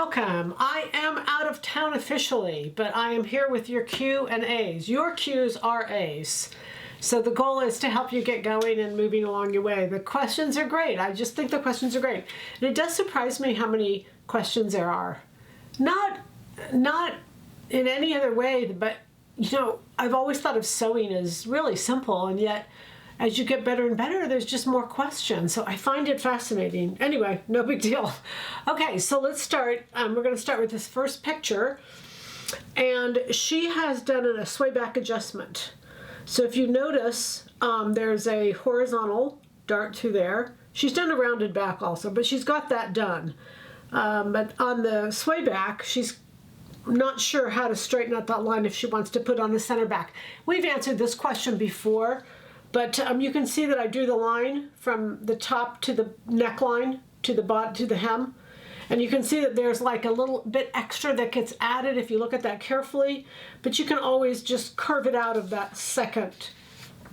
welcome. I am out of town officially, but I am here with your Q&As. Your Q's are A's. So the goal is to help you get going and moving along your way. The questions are great. I just think the questions are great. And it does surprise me how many questions there are. Not in any other way, but you know, I've always thought of sewing as really simple, and yet as you get better and better, there's just more questions. So I find it fascinating. Anyway, no big deal. Okay, so let's start. We're going to start with this first picture. And she has done a sway back adjustment. So if you notice, there's a horizontal dart through there. She's done a rounded back also, but she's got that done. But on the sway back, she's not sure how to straighten out that line if she wants to put on the center back. We've answered this question before. But you can see that I drew the line from the top to the neckline to the bottom to the hem. And you can see that there's like a little bit extra that gets added if you look at that carefully. But you can always just curve it out of that second,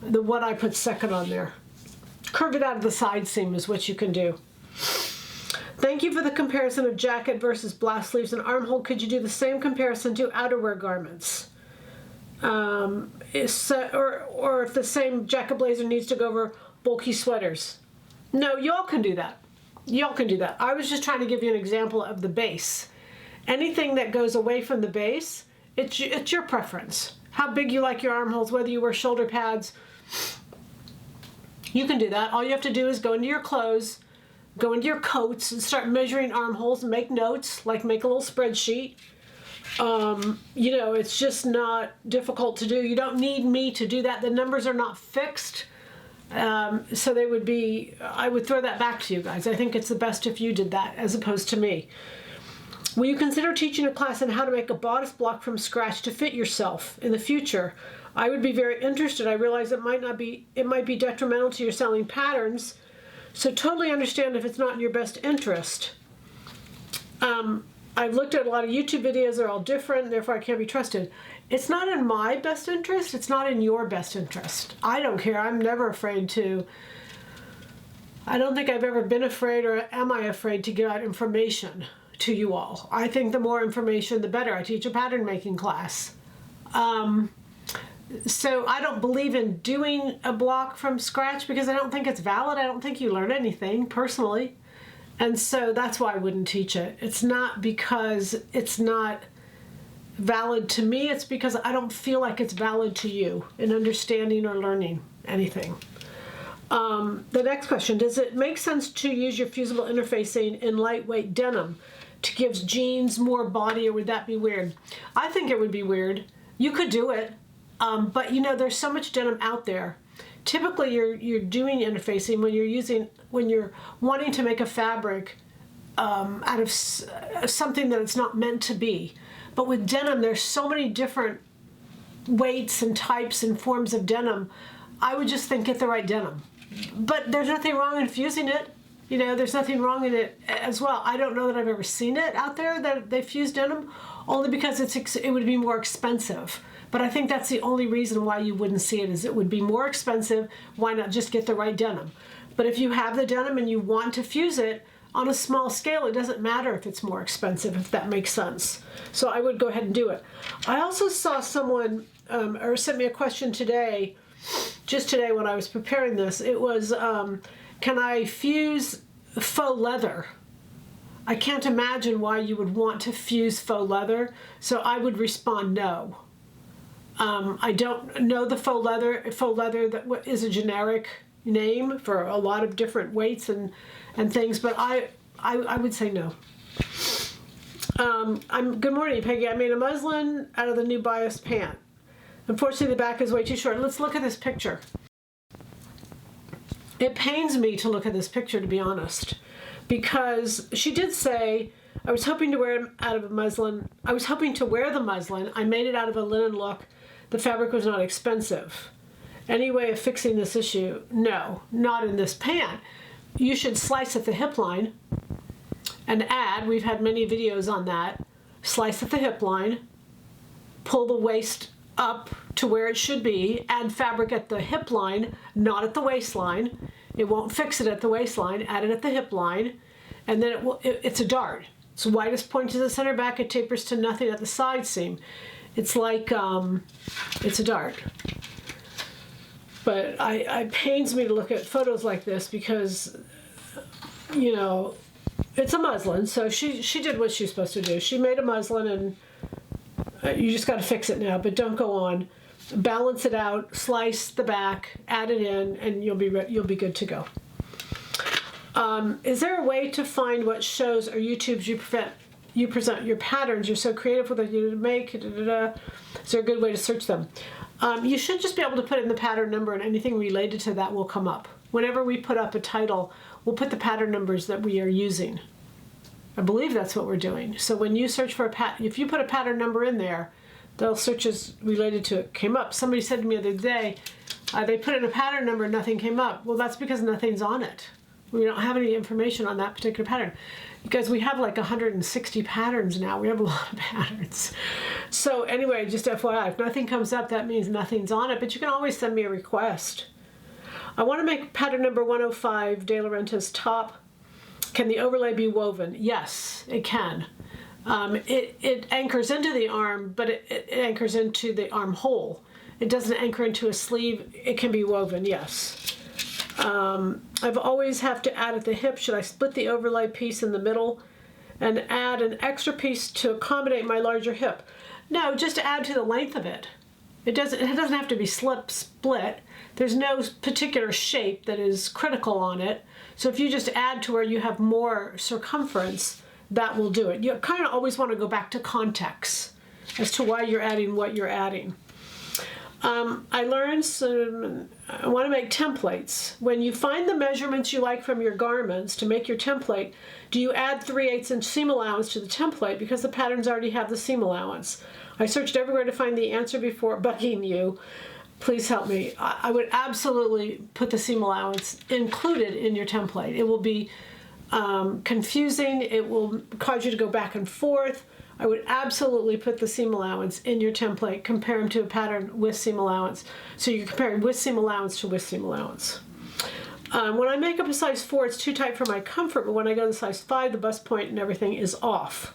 what I put second on there. Curve it out of the side seam is what you can do. Thank you for the comparison of jacket versus blouse sleeves and armhole. Could you do the same comparison to outerwear garments? Or if the same jacket blazer needs to go over bulky sweaters. No, y'all can do that. Y'all can do that. I was just trying to give you an example of the base. Anything that goes away from the base, it's your preference. How big you like your armholes, whether you wear shoulder pads, you can do that. All you have to do is go into your clothes, go into your coats, and start measuring armholes and make notes, like make a little spreadsheet. You know, it's just not difficult to do. You don't need me to do that. The numbers are not fixed. So they would be, I would throw that back to you guys. I think it's the best if you did that as opposed to me. Will you consider teaching a class on how to make a bodice block from scratch to fit yourself in the future? I would be very interested. I realize it might be detrimental to your selling patterns. So totally understand if it's not in your best interest. I've looked at a lot of YouTube videos, they're all different, therefore I can't be trusted. It's not in my best interest, it's not in your best interest. I don't care, I'm never afraid to, I don't think I've ever been afraid or am I afraid to give out information to you all. I think the more information, the better. I teach a pattern making class. So I don't believe in doing a block from scratch because I don't think it's valid. I don't think you learn anything personally. And so that's why I wouldn't teach it. It's not because it's not valid to me, it's because I don't feel like it's valid to you in understanding or learning anything. The next question, does it make sense to use your fusible interfacing in lightweight denim to give jeans more body, or would that be weird? I think it would be weird. You could do it, but you know, there's so much denim out there. Typically, you're doing interfacing when you're wanting to make a fabric out of something that it's not meant to be. But with denim, there's so many different weights and types and forms of denim. I would just think get the right denim. But there's nothing wrong in fusing it. You know, there's nothing wrong in it as well. I don't know that I've ever seen it out there that they fuse denim, only because it would be more expensive. But I think that's the only reason why you wouldn't see it, is it would be more expensive. Why not just get the right denim? But if you have the denim and you want to fuse it on a small scale, it doesn't matter if it's more expensive, if that makes sense. So I would go ahead and do it. I also saw someone, or sent me a question today, just today when I was preparing this. It was, can I fuse faux leather? I can't imagine why you would want to fuse faux leather, so I would respond no. I don't know the faux leather. Faux leather that is a generic name for a lot of different weights and things, but I would say no. Good morning, Peggy. I made a muslin out of the new bias pant. Unfortunately, the back is way too short. Let's look at this picture. It pains me to look at this picture, to be honest, because she did say, I was hoping to wear it out of a muslin. I was hoping to wear the muslin. I made it out of a linen look. The fabric was not expensive. Any way of fixing this issue? No, not in this pant. You should slice at the hip line and add, we've had many videos on that, slice at the hip line, pull the waist up to where it should be, add fabric at the hip line, not at the waistline. It won't fix it at the waistline, add it at the hip line, and then it's a dart. It's widest point to the center back, it tapers to nothing at the side seam. It's like, it's a dart. But it pains me to look at photos like this because, you know, it's a muslin, so she did what she was supposed to do. She made a muslin, and you just got to fix it now, but don't go on. Balance it out, slice the back, add it in, and you'll be good to go. Is there a way to find what shows or YouTubes you present your patterns? You're so creative with what you make. Is there a good way to search them? You should just be able to put in the pattern number, and anything related to that will come up. Whenever we put up a title, we'll put the pattern numbers that we are using. I believe that's what we're doing. So when you search for if you put a pattern number in there, those searches related to it came up. Somebody said to me the other day, they put in a pattern number and nothing came up. Well, that's because nothing's on it. We don't have any information on that particular pattern because we have like 160 patterns now. We have a lot of patterns. So anyway, just FYI, if nothing comes up, that means nothing's on it, but you can always send me a request. I want to make pattern number 105, De La Renta's top. Can the overlay be woven? Yes, it can. It anchors into the arm, but it anchors into the armhole. It doesn't anchor into a sleeve. It can be woven, yes. I've always have to add at the hip. Should I split the overlay piece in the middle and add an extra piece to accommodate my larger hip? No, just add to the length of it. It doesn't have to be split. There's no particular shape that is critical on it. So if you just add to where you have more circumference, that will do it. You kind of always want to go back to context as to why you're adding what you're adding. I learned I want to make templates. When you find the measurements you like from your garments to make your template, do you add 3/8 inch seam allowance to the template because the patterns already have the seam allowance? I searched everywhere to find the answer before bugging you. Please help me. I would absolutely put the seam allowance included in your template. It will be confusing. It will cause you to go back and forth. I would absolutely put the seam allowance in your template, compare them to a pattern with seam allowance. So you're comparing with seam allowance to with seam allowance. When I make up a size 4, it's too tight for my comfort, but when I go to size 5, the bust point and everything is off.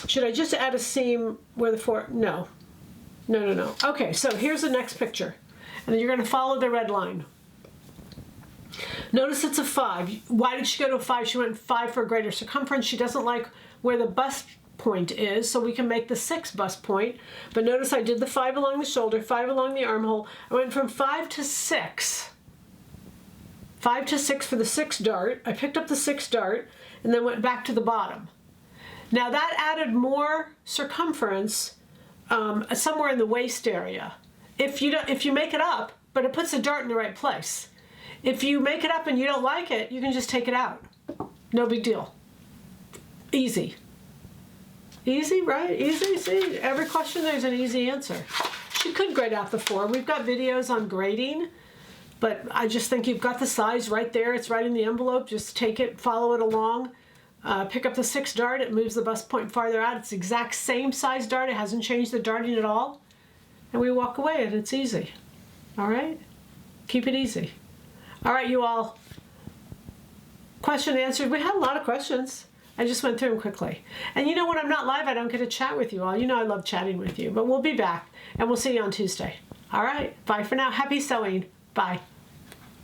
Should I just add a seam where the 4? No. No. Okay, so here's the next picture. And then you're going to follow the red line. Notice it's a 5. Why did she go to a 5? She went 5 for a greater circumference. She doesn't like where the bust point is, so we can make the 6 bust point. But notice I did the 5 along the shoulder, 5 along the armhole. I went from 5 to 6. 5 to 6 for the 6 dart. I picked up the 6 dart and then went back to the bottom. Now that added more circumference somewhere in the waist area. If you make it up, but it puts the dart in the right place. If you make it up and you don't like it, you can just take it out. No big deal. Easy. Easy, right? Easy, see? Every question there's an easy answer. She could grade out the 4. We've got videos on grading, but I just think you've got the size right there. It's right in the envelope. Just take it, follow it along. Pick up the 6 dart. It moves the bust point farther out. It's the exact same size dart. It hasn't changed the darting at all. And we walk away and it's easy. All right? Keep it easy. All right, you all. Question answered. We had a lot of questions. I just went through them quickly. And you know, when I'm not live, I don't get to chat with you all. You know I love chatting with you. But we'll be back, and we'll see you on Tuesday. All right, bye for now. Happy sewing. Bye.